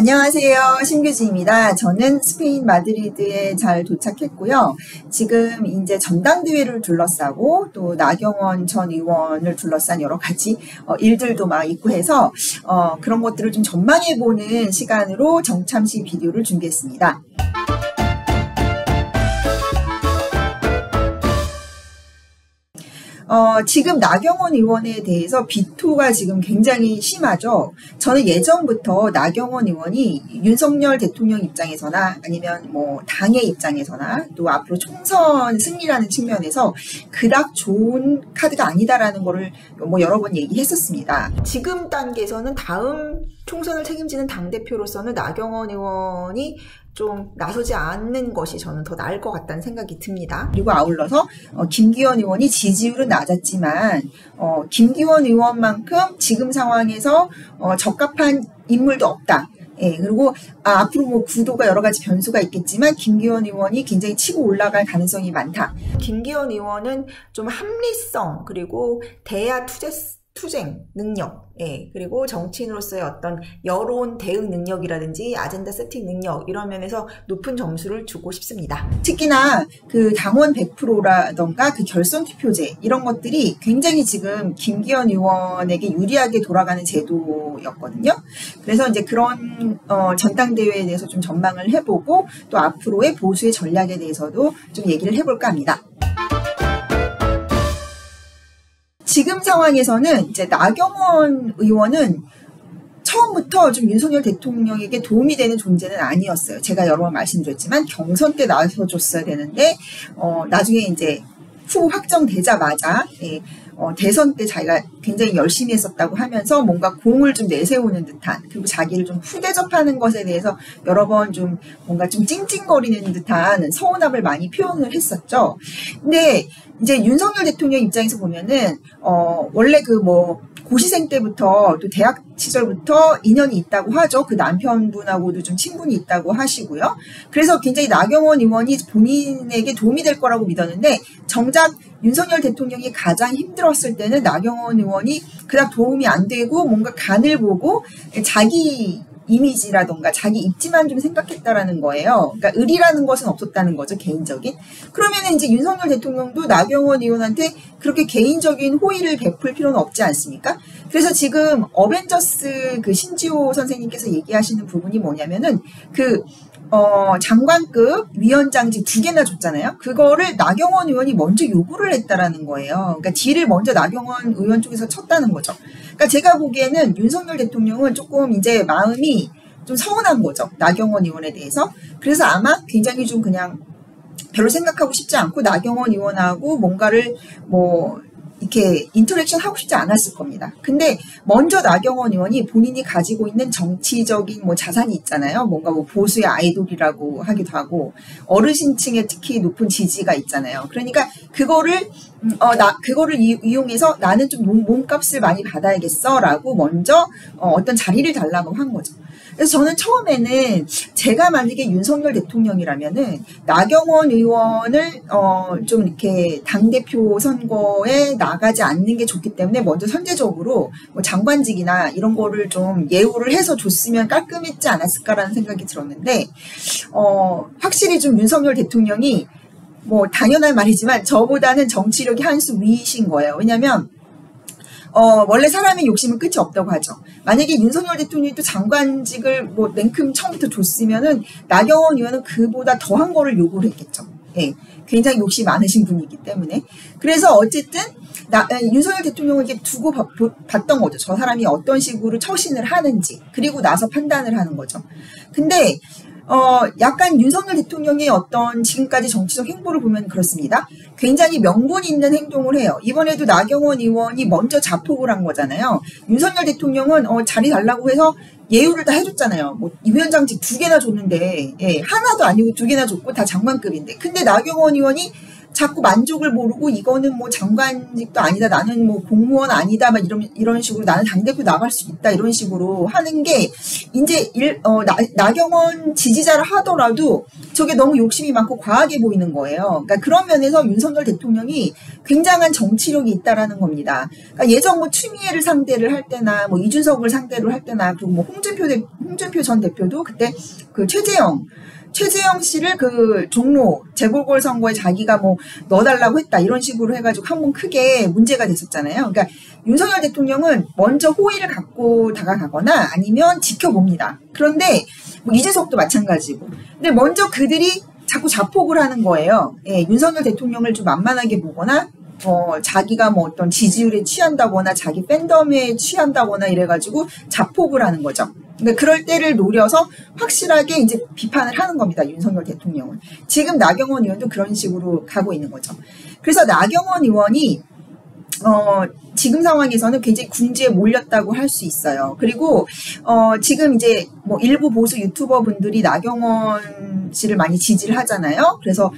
안녕하세요. 신규지입니다. 저는 스페인 마드리드에 잘 도착했고요. 지금 이제 전당대회를 둘러싸고 또 나경원 전 의원을 둘러싼 여러 가지 일들도 막 있고 해서 그런 것들을 좀 전망해보는 시간으로 정참시 비디오를 준비했습니다. 지금 나경원 의원에 대해서 비토가 지금 굉장히 심하죠. 저는 예전부터 나경원 의원이 윤석열 대통령 입장에서나 아니면 뭐 당의 입장에서나 또 앞으로 총선 승리라는 측면에서 그닥 좋은 카드가 아니다라는 거를 뭐 여러 번 얘기했었습니다. 지금 단계에서는 다음 총선을 책임지는 당대표로서는 나경원 의원이 좀 나서지 않는 것이 저는 더 나을 것 같다는 생각이 듭니다. 그리고 아울러서 김기현 의원이 지지율은 낮았지만 김기현 의원만큼 지금 상황에서 적합한 인물도 없다. 예, 그리고 앞으로 뭐 구도가 여러 가지 변수가 있겠지만 김기현 의원이 굉장히 치고 올라갈 가능성이 많다. 김기현 의원은 좀 합리성 그리고 대야 투쟁 능력, 예, 그리고 정치인으로서의 어떤 여론 대응 능력이라든지 아젠다 세팅 능력 이런 면에서 높은 점수를 주고 싶습니다. 특히나 그 당원 100%라던가 그 결선 투표제 이런 것들이 굉장히 지금 김기현 의원에게 유리하게 돌아가는 제도였거든요. 그래서 이제 그런 전당대회에 대해서 좀 전망을 해보고 또 앞으로의 보수의 전략에 대해서도 좀 얘기를 해볼까 합니다. 지금 상황에서는 이제 나경원 의원은 처음부터 좀 윤석열 대통령에게 도움이 되는 존재는 아니었어요. 제가 여러 번 말씀드렸지만 경선 때 나서줬어야 되는데 나중에 이제 후보 확정되자마자 대선 때 자기가 굉장히 열심히 했었다고 하면서 뭔가 공을 좀 내세우는 듯한 그리고 자기를 좀 후대접하는 것에 대해서 여러 번 좀 뭔가 좀 찡찡거리는 듯한 서운함을 많이 표현을 했었죠. 근데 이제 윤석열 대통령 입장에서 보면은 원래 그 뭐 고시생 때부터 또 대학 시절부터 인연이 있다고 하죠. 그 남편분하고도 좀 친분이 있다고 하시고요. 그래서 굉장히 나경원 의원이 본인에게 도움이 될 거라고 믿었는데 정작 윤석열 대통령이 가장 힘들었을 때는 나경원 의원이 그닥 도움이 안 되고 뭔가 간을 보고 자기 이미지라던가 자기 입지만 좀 생각했다라는 거예요. 그러니까 의리라는 것은 없었다는 거죠, 개인적인. 그러면 이제 윤석열 대통령도 나경원 의원한테 그렇게 개인적인 호의를 베풀 필요는 없지 않습니까? 그래서 지금 어벤져스 그 신지호 선생님께서 얘기하시는 부분이 뭐냐면은 장관급 위원장직 2개나 줬잖아요. 그거를 나경원 의원이 먼저 요구를 했다라는 거예요. 그러니까 딜을 먼저 나경원 의원 쪽에서 쳤다는 거죠. 그러니까 제가 보기에는 윤석열 대통령은 조금 이제 마음이 좀 서운한 거죠. 나경원 의원에 대해서. 그래서 아마 굉장히 좀 그냥 별로 생각하고 싶지 않고 나경원 의원하고 뭔가를 뭐 이렇게 인터랙션 하고 싶지 않았을 겁니다. 근데 먼저 나경원 의원이 본인이 가지고 있는 정치적인 뭐 자산이 있잖아요. 뭔가 뭐 보수의 아이돌이라고 하기도 하고 어르신층에 특히 높은 지지가 있잖아요. 그러니까 그거를 이용해서 나는 좀 몸값을 많이 받아야겠어라고 먼저 어떤 자리를 달라고 한 거죠. 그래서 저는 처음에는 제가 만약에 윤석열 대통령이라면은 나경원 의원을 좀 이렇게 당대표 선거에 나가지 않는 게 좋기 때문에 먼저 선제적으로 뭐 장관직이나 이런 거를 좀 예우를 해서 줬으면 깔끔했지 않았을까라는 생각이 들었는데 확실히 좀 윤석열 대통령이 뭐 당연한 말이지만 저보다는 정치력이 한 수 위이신 거예요. 왜냐면 원래 사람의 욕심은 끝이 없다고 하죠. 만약에 윤석열 대통령이 또 장관직을 뭐 냉큼 처음부터 줬으면은 나경원 의원은 그보다 더한 거를 요구를 했겠죠. 예. 굉장히 욕심이 많으신 분이기 때문에. 그래서 어쨌든 윤석열 대통령을 이렇게 두고 봤던 거죠. 저 사람이 어떤 식으로 처신을 하는지. 그리고 나서 판단을 하는 거죠. 근데 약간 윤석열 대통령의 어떤 지금까지 정치적 행보를 보면 그렇습니다. 굉장히 명분 있는 행동을 해요. 이번에도 나경원 의원이 먼저 자폭을 한 거잖아요. 윤석열 대통령은 자리 달라고 해서 예우를 다 해줬잖아요. 뭐 위원장직 2개나 줬는데 하나도 아니고 2개나 줬고 다 장관급인데. 근데 나경원 의원이 자꾸 만족을 모르고 이거는 뭐 장관직도 아니다. 나는 뭐 공무원 아니다. 막 이런 식으로 나는 당대표 나갈 수 있다. 이런 식으로 하는 게 이제 나경원 지지자를 하더라도 저게 너무 욕심이 많고 과하게 보이는 거예요. 그러니까 그런 면에서 윤석열 대통령이 굉장한 정치력이 있다라는 겁니다. 그러니까 예전 뭐 추미애를 상대를 할 때나 뭐 이준석을 상대로 할 때나 그리고 뭐 홍준표 전 대표도 그때 그 최재형 씨를 그 종로 재보궐 선거에 자기가 뭐 넣어달라고 했다 이런 식으로 해가지고 한번 크게 문제가 됐었잖아요. 그러니까 윤석열 대통령은 먼저 호의를 갖고 다가가거나 아니면 지켜봅니다. 그런데 뭐 이재석도 마찬가지고. 근데 먼저 그들이 자꾸 자폭을 하는 거예요. 예, 윤석열 대통령을 좀 만만하게 보거나 자기가 뭐 어떤 지지율에 취한다거나 자기 팬덤에 취한다거나 이래가지고 자폭을 하는 거죠. 그러니까 그럴 때를 노려서 확실하게 이제 비판을 하는 겁니다. 윤석열 대통령은. 지금 나경원 의원도 그런 식으로 가고 있는 거죠. 그래서 나경원 의원이 지금 상황에서는 굉장히 궁지에 몰렸다고 할 수 있어요. 그리고 지금 이제 뭐 일부 보수 유튜버 분들이 나경원 씨를 많이 지지를 하잖아요. 그래서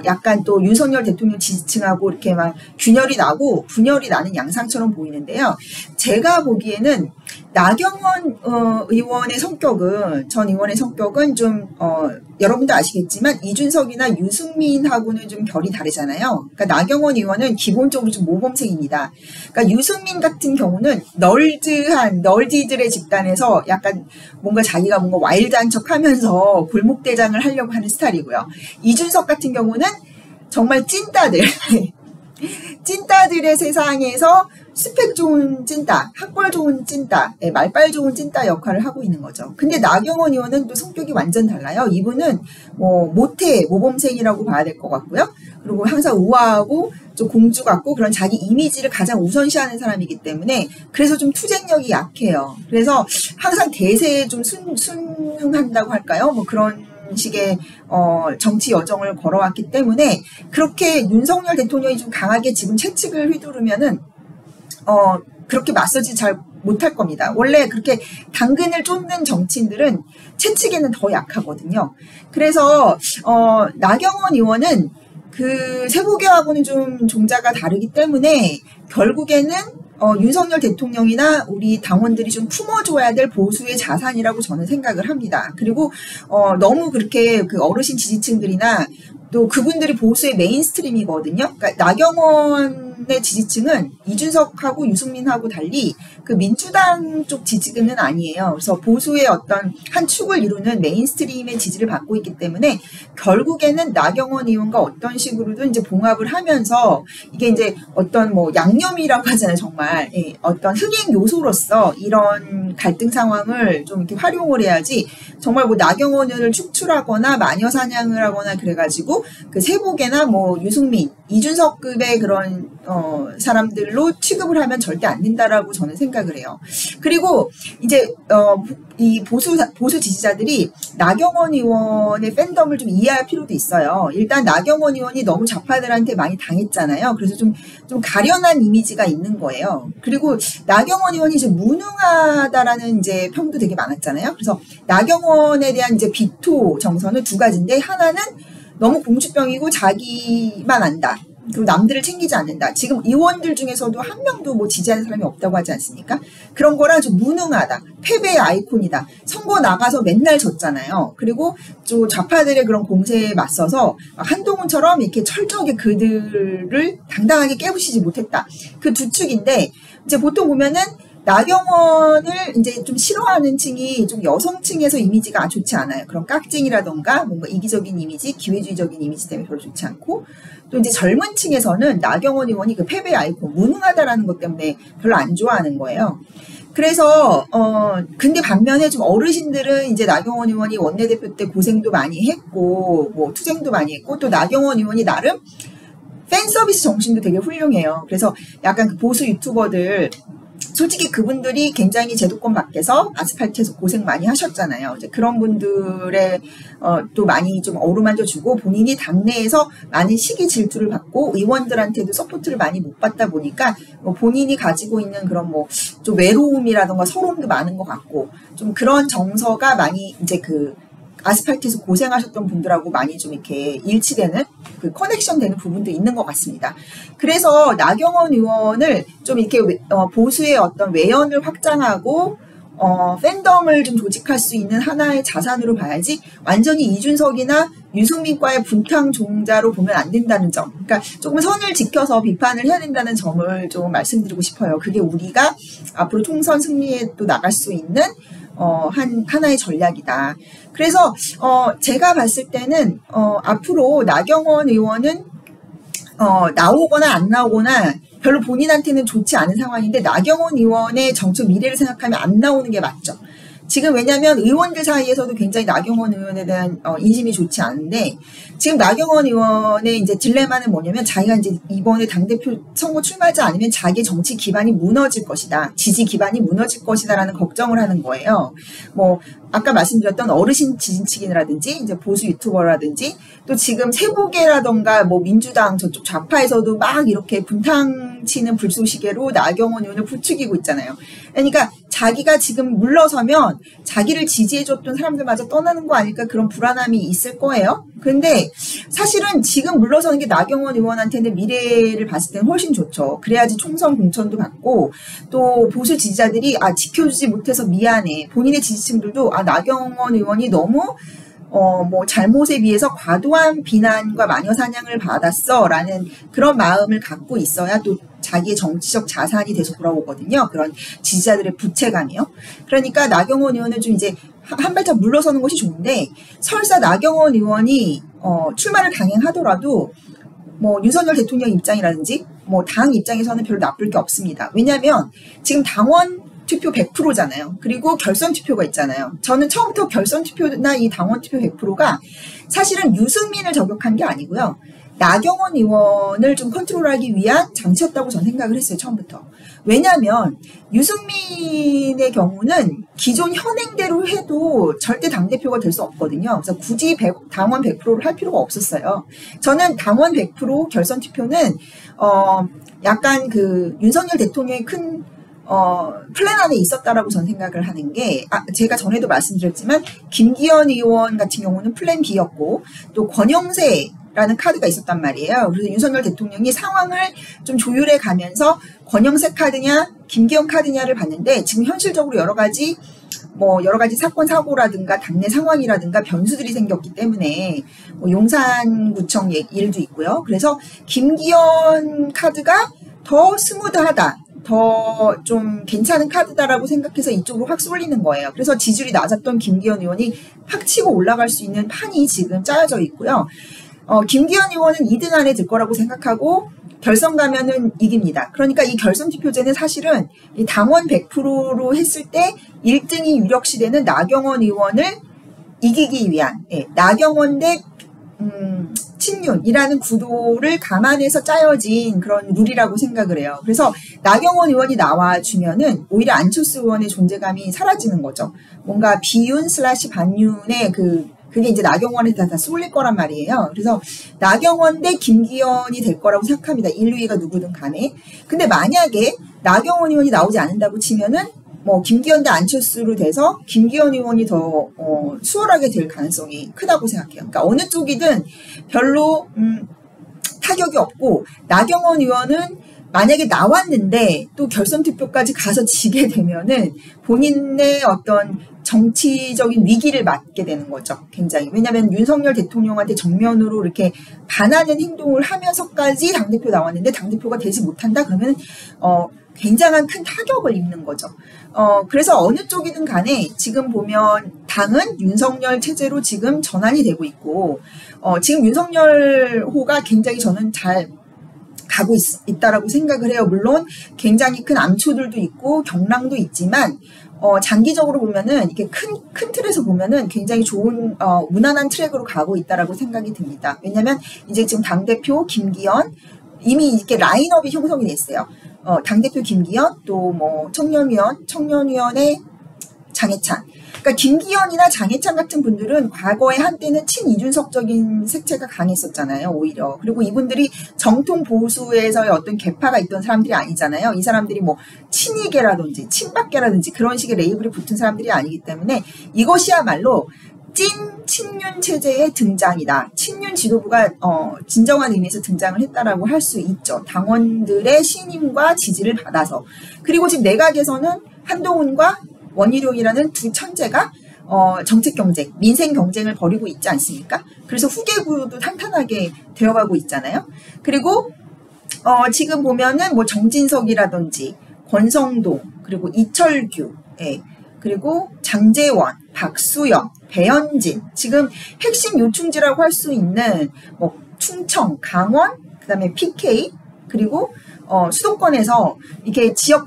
약간 또 윤석열 대통령 지지층하고 이렇게 막 균열이 나고 분열이 나는 양상처럼 보이는데요. 제가 보기에는 나경원 의원의 성격은 전 의원의 성격은 좀 여러분도 아시겠지만 이준석이나 유승민하고는 좀 결이 다르잖아요. 그러니까 나경원 의원은 기본적으로 좀 모범생입니다. 그러니까 유승민 같은 경우는 널디들의 집단에서 약간 뭔가 자기가 뭔가 와일드한 척하면서 골목대장을 하려고 하는 스타일이고요. 이준석 같은 경우는 정말 찐따들의 세상에서 스펙 좋은 찐따, 학벌 좋은 찐따, 말빨 좋은 찐따 역할을 하고 있는 거죠. 근데 나경원 의원은 또 성격이 완전 달라요. 이분은 뭐 모범생이라고 봐야 될 것 같고요. 그리고 항상 우아하고 좀 공주 같고 그런 자기 이미지를 가장 우선시하는 사람이기 때문에 그래서 좀 투쟁력이 약해요. 그래서 항상 대세에 좀 순응한다고 할까요? 뭐 그런 식의 정치 여정을 걸어왔기 때문에 그렇게 윤석열 대통령이 좀 강하게 지금 채찍을 휘두르면은 그렇게 맞서지 잘 못할 겁니다. 원래 그렇게 당근을 쫓는 정치인들은 채찍에는 더 약하거든요. 그래서 나경원 의원은 그 세보계하고는 좀 종자가 다르기 때문에 결국에는 윤석열 대통령이나 우리 당원들이 좀 품어줘야 될 보수의 자산이라고 저는 생각을 합니다. 그리고 너무 그렇게 그 어르신 지지층들이나 또 그분들이 보수의 메인스트림이거든요. 그러니까 나경원의 지지층은 이준석하고 유승민하고 달리 그 민주당 쪽 지지층은 아니에요. 그래서 보수의 어떤 한 축을 이루는 메인스트림의 지지를 받고 있기 때문에 결국에는 나경원 의원과 어떤 식으로든 이제 봉합을 하면서 이게 이제 어떤 뭐 양념이라고 하잖아요. 정말 어떤 흥행 요소로서 이런 갈등 상황을 좀 이렇게 활용을 해야지 정말 뭐 나경원 의원을 축출하거나 마녀 사냥을 하거나 그래가지고 그 세복이나 뭐 유승민, 이준석급의 그런 사람들로 취급을 하면 절대 안 된다라고 저는 생각을 해요. 그리고 이제 이 보수 지지자들이 나경원 의원의 팬덤을 좀 이해할 필요도 있어요. 일단 나경원 의원이 너무 좌파들한테 많이 당했잖아요. 그래서 좀 가련한 이미지가 있는 거예요. 그리고 나경원 의원이 이제 무능하다라는 이제 평도 되게 많았잖아요. 그래서 나경원에 대한 이제 비토 정서는 두 가지인데 하나는 너무 공주병이고 자기만 안다. 그리고 남들을 챙기지 않는다. 지금 의원들 중에서도 한 명도 뭐 지지하는 사람이 없다고 하지 않습니까? 그런 거랑 좀 무능하다. 패배의 아이콘이다. 선거 나가서 맨날 졌잖아요. 그리고 좀 좌파들의 그런 공세에 맞서서 한동훈처럼 이렇게 철저하게 그들을 당당하게 깨부시지 못했다. 그 두 축인데 이제 보통 보면은 나경원을 이제 좀 싫어하는 층이 좀 여성층에서 이미지가 좋지 않아요. 그런 깍쟁이라던가 뭔가 이기적인 이미지, 기회주의적인 이미지 때문에 별로 좋지 않고 또 이제 젊은 층에서는 나경원 의원이 그 패배 아이콘, 무능하다라는 것 때문에 별로 안 좋아하는 거예요. 그래서 근데 반면에 좀 어르신들은 이제 나경원 의원이 원내대표 때 고생도 많이 했고 뭐 투쟁도 많이 했고 또 나경원 의원이 나름 팬 서비스 정신도 되게 훌륭해요. 그래서 약간 그 보수 유튜버들 솔직히 그분들이 굉장히 제도권 밖에서 아스팔트에서 고생 많이 하셨잖아요. 이제 그런 분들의 또 많이 좀 어루만져 주고 본인이 당내에서 많은 시기 질투를 받고 의원들한테도 서포트를 많이 못 받다 보니까 본인이 가지고 있는 그런 뭐 좀 외로움이라던가 서러움도 많은 것 같고 좀 그런 정서가 많이 이제 그 아스팔트에서 고생하셨던 분들하고 많이 좀 이렇게 일치되는 그 커넥션 되는 부분도 있는 것 같습니다. 그래서 나경원 의원을 좀 이렇게 보수의 어떤 외연을 확장하고 팬덤을 좀 조직할 수 있는 하나의 자산으로 봐야지 완전히 이준석이나 유승민과의 분탕 종자로 보면 안 된다는 점. 그러니까 조금 선을 지켜서 비판을 해야 된다는 점을 좀 말씀드리고 싶어요. 그게 우리가 앞으로 총선 승리에 또 나갈 수 있는 하나의 전략이다. 그래서 제가 봤을 때는 앞으로 나경원 의원은 나오거나 안 나오거나 별로 본인한테는 좋지 않은 상황인데 나경원 의원의 정책 미래를 생각하면 안 나오는 게 맞죠. 지금 왜냐하면 의원들 사이에서도 굉장히 나경원 의원에 대한 인심이 좋지 않은데 지금 나경원 의원의 이제 딜레마는 뭐냐면 자기가 이제 이번에 당대표 선거 출마하지 않으면 자기 정치 기반이 무너질 것이다. 지지 기반이 무너질 것이다라는 걱정을 하는 거예요. 뭐 아까 말씀드렸던 어르신 지지층이라든지 이제 보수 유튜버라든지 또 지금 세보계라던가 뭐 민주당 저쪽 좌파에서도 막 이렇게 분탕치는 불쏘시개로 나경원 의원을 부추기고 있잖아요. 그러니까 자기가 지금 물러서면 자기를 지지해줬던 사람들마저 떠나는 거 아닐까 그런 불안함이 있을 거예요. 그런데 사실은 지금 물러서는 게 나경원 의원한테는 미래를 봤을 때는 훨씬 좋죠. 그래야지 총선 공천도 받고 또 보수 지지자들이 지켜주지 못해서 미안해. 본인의 지지층들도 나경원 의원이 너무 뭐 잘못에 비해서 과도한 비난과 마녀 사냥을 받았어라는 그런 마음을 갖고 있어야 또 자기의 정치적 자산이 돼서 돌아오거든요. 그런 지지자들의 부채감이요. 그러니까 나경원 의원은 좀 이제 한 발짝 물러서는 것이 좋은데 설사 나경원 의원이 출마를 강행하더라도 뭐 윤석열 대통령 입장이라든지 뭐 당 입장에서는 별로 나쁠 게 없습니다. 왜냐하면 지금 당원 투표 100%잖아요. 그리고 결선 투표가 있잖아요. 저는 처음부터 결선 투표나 이 당원 투표 100%가 사실은 유승민을 저격한 게 아니고요. 나경원 의원을 좀 컨트롤하기 위한 장치였다고 저는 생각을 했어요. 처음부터. 왜냐하면 유승민의 경우는 기존 현행대로 해도 절대 당대표가 될 수 없거든요. 그래서 굳이 당원 100%를 할 필요가 없었어요. 저는 당원 100% 결선 투표는 약간 그 윤석열 대통령의 큰 플랜 안에 있었다라고 저는 생각을 하는 게, 제가 전에도 말씀드렸지만, 김기현 의원 같은 경우는 플랜 B였고, 또 권영세라는 카드가 있었단 말이에요. 그래서 윤석열 대통령이 상황을 좀 조율해 가면서 권영세 카드냐, 김기현 카드냐를 봤는데, 지금 현실적으로 여러 가지 사건, 사고라든가 당내 상황이라든가 변수들이 생겼기 때문에, 용산구청 일도 있고요. 그래서 김기현 카드가 더 스무드하다. 더 좀 괜찮은 카드다라고 생각해서 이쪽으로 확 쏠리는 거예요. 그래서 지지율이 낮았던 김기현 의원이 확 치고 올라갈 수 있는 판이 지금 짜여져 있고요. 김기현 의원은 2등 안에 들 거라고 생각하고 결선 가면은 이깁니다. 그러니까 이 결선 투표제는 사실은 이 당원 100%로 했을 때 1등이 유력시 되는 나경원 의원을 이기기 위한 나경원 대 친윤이라는 구도를 감안해서 짜여진 그런 룰이라고 생각을 해요. 그래서 나경원 의원이 나와주면은 오히려 안철수 의원의 존재감이 사라지는 거죠. 뭔가 비윤 / 반윤의 그게 이제 나경원한테 다 쏠릴 거란 말이에요. 그래서 나경원 대 김기현이 될 거라고 생각합니다. 1, 2위가 누구든 간에. 근데 만약에 나경원 의원이 나오지 않는다고 치면은 김기현 대 안철수로 돼서 김기현 의원이 더 수월하게 될 가능성이 크다고 생각해요. 그러니까 어느 쪽이든 별로 타격이 없고 나경원 의원은 만약에 나왔는데 또 결선 투표까지 가서 지게 되면은 본인의 어떤 정치적인 위기를 맞게 되는 거죠. 굉장히. 왜냐하면 윤석열 대통령한테 정면으로 이렇게 반하는 행동을 하면서까지 당대표 나왔는데 당대표가 되지 못한다? 그러면 굉장한 큰 타격을 입는 거죠. 그래서 어느 쪽이든 간에 지금 보면 당은 윤석열 체제로 지금 전환이 되고 있고, 지금 윤석열호가 굉장히 저는 잘 가고 있다라고 생각을 해요. 물론 굉장히 큰 암초들도 있고 경랑도 있지만, 장기적으로 보면은 이렇게 큰 틀에서 보면은 굉장히 좋은 무난한 트랙으로 가고 있다라고 생각이 듭니다. 왜냐면 이제 지금 당대표 김기현 이미 이렇게 라인업이 형성이 됐어요. 당대표 김기현 또 청년위원회 장해찬. 그러니까 김기현이나 장해찬 같은 분들은 과거에 한때는 친이준석적인 색채가 강했었잖아요. 오히려. 그리고 이분들이 정통 보수에서의 어떤 계파가 있던 사람들이 아니잖아요. 이 사람들이 친이계라든지 친박계라든지 그런 식의 레이블이 붙은 사람들이 아니기 때문에 이것이야말로 찐 친윤 체제의 등장이다. 친윤 지도부가 진정한 의미에서 등장을 했다라고 할 수 있죠. 당원들의 신임과 지지를 받아서. 그리고 지금 내각에서는 한동훈과 원희룡이라는 두 천재가 정책 경쟁, 민생 경쟁을 벌이고 있지 않습니까? 그래서 후계구도 탄탄하게 되어가고 있잖아요. 그리고 지금 보면은 뭐 정진석이라든지 권성동, 그리고 이철규, 예, 그리고 장제원, 박수영, 배현진, 지금 핵심 요충지라고 할 수 있는 뭐 충청, 강원, 그다음에 PK, 그리고 수도권에서 이렇게 지역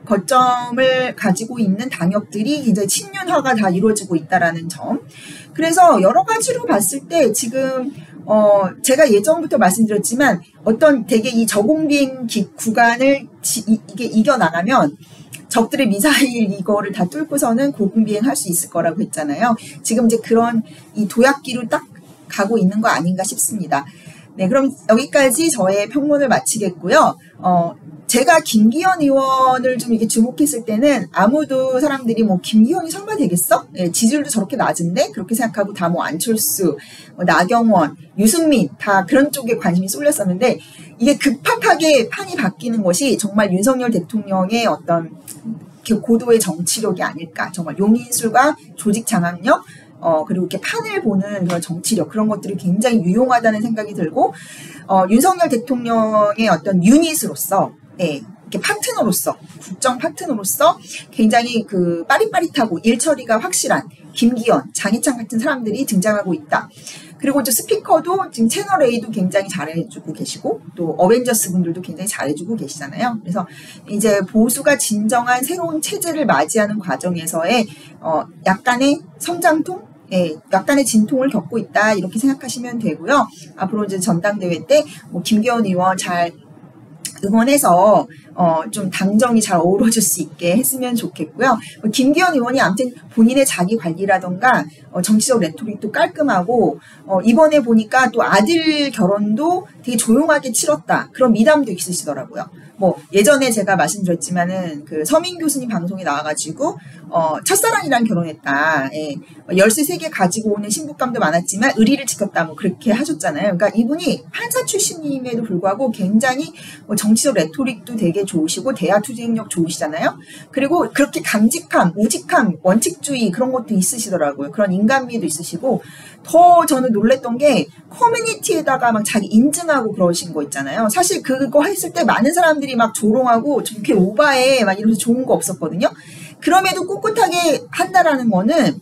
거점을 가지고 있는 당역들이 굉장히 친윤화가 다 이루어지고 있다라는 점. 그래서 여러 가지로 봤을 때 지금 제가 예전부터 말씀드렸지만 어떤 되게 이 저공비행 구간을 이게 이겨나가면 적들의 미사일 이거를 다 뚫고서는 고공비행할 수 있을 거라고 했잖아요. 지금 이제 그런 이 도약기로 딱 가고 있는 거 아닌가 싶습니다. 네, 그럼 여기까지 저의 평론을 마치겠고요. 제가 김기현 의원을 좀 이렇게 주목했을 때는 아무도 사람들이 뭐 김기현이 설마 되겠어? 네, 지지율도 저렇게 낮은데? 그렇게 생각하고 다 뭐 안철수, 나경원, 유승민 다 그런 쪽에 관심이 쏠렸었는데 이게 급박하게 판이 바뀌는 것이 정말 윤석열 대통령의 어떤 고도의 정치력이 아닐까. 정말 용인술과 조직 장악력, 그리고 이렇게 판을 보는 그런 정치력, 그런 것들이 굉장히 유용하다는 생각이 들고, 윤석열 대통령의 어떤 유닛으로서, 예, 이렇게 파트너로서, 국정 파트너로서 굉장히 그 빠릿빠릿하고 일처리가 확실한 김기현, 장희찬 같은 사람들이 등장하고 있다. 그리고 저 스피커도 지금 채널A도 굉장히 잘해주고 계시고 또 어벤져스 분들도 굉장히 잘해주고 계시잖아요. 그래서 이제 보수가 진정한 새로운 체제를 맞이하는 과정에서의 약간의 성장통, 예, 약간의 진통을 겪고 있다 이렇게 생각하시면 되고요. 앞으로 이제 전당대회 때 뭐 김기현 의원 잘 응원해서 좀 당정이 잘 어우러질 수 있게 했으면 좋겠고요. 김기현 의원이 아무튼 본인의 자기 관리라던가 정치적 레토릭도 깔끔하고 이번에 보니까 또 아들 결혼도 되게 조용하게 치렀다. 그런 미담도 있으시더라고요. 뭐 예전에 제가 말씀드렸지만은 그 서민 교수님 방송에 나와가지고 첫사랑이랑 결혼했다. 예. 열쇠 3개 가지고 오는 신부감도 많았지만 의리를 지켰다. 뭐 그렇게 하셨잖아요. 그러니까 이분이 판사 출신임에도 불구하고 굉장히 정치적 레토릭도 되게 좋으시고 대화 투쟁력 좋으시잖아요. 그리고 그렇게 강직함, 우직함, 원칙주의 그런 것도 있으시더라고요. 그런 인간미도 있으시고 더 저는 놀랬던 게 커뮤니티에다가 막 자기 인증하고 그러신 거 있잖아요. 사실 그거 했을 때 많은 사람들이 막 조롱하고 저렇게 오바해 막 이러면서 좋은 거 없었거든요. 그럼에도 꿋꿋하게 한다라는 거는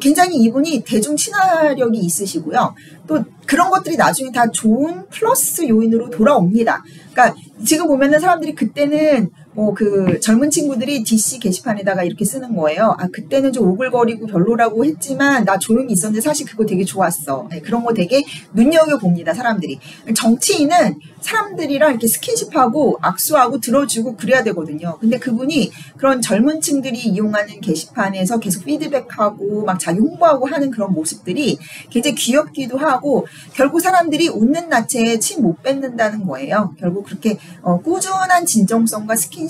굉장히 이분이 대중 친화력이 있으시고요. 또 그런 것들이 나중에 다 좋은 플러스 요인으로 돌아옵니다. 그러니까 지금 보면은 사람들이 그때는 뭐 그 젊은 친구들이 DC 게시판에다가 이렇게 쓰는 거예요. 아, 그때는 좀 오글거리고 별로라고 했지만 나 조용히 있었는데 사실 그거 되게 좋았어. 네, 그런 거 되게 눈여겨봅니다, 사람들이. 정치인은 사람들이랑 이렇게 스킨십하고 악수하고 들어주고 그래야 되거든요. 근데 그분이 그런 젊은 층들이 이용하는 게시판에서 계속 피드백하고 막 자기 홍보하고 하는 그런 모습들이 굉장히 귀엽기도 하고 결국 사람들이 웃는 낯에 침 못 뱉는다는 거예요. 결국 그렇게 꾸준한 진정성과 스킨십은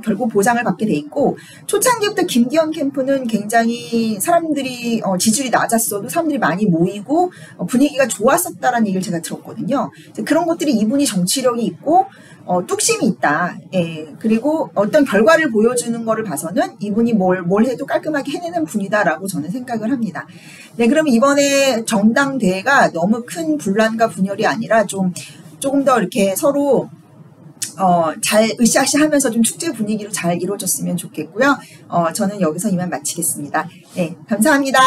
결국 보장을 받게 돼 있고 초창기부터 김기현 캠프는 굉장히 사람들이 지지율이 낮았어도 사람들이 많이 모이고 분위기가 좋았었다라는 얘기를 제가 들었거든요. 그런 것들이 이분이 정치력이 있고 뚝심이 있다. 예. 그리고 어떤 결과를 보여주는 거를 봐서는 이분이 뭘 해도 깔끔하게 해내는 분이다라고 저는 생각을 합니다. 네, 그럼 이번에 정당대회가 너무 큰 분란과 분열이 아니라 조금 더 이렇게 서로 잘 으쌰으쌰하면서 좀 축제 분위기로 잘 이루어졌으면 좋겠고요. 저는 여기서 이만 마치겠습니다. 네, 감사합니다.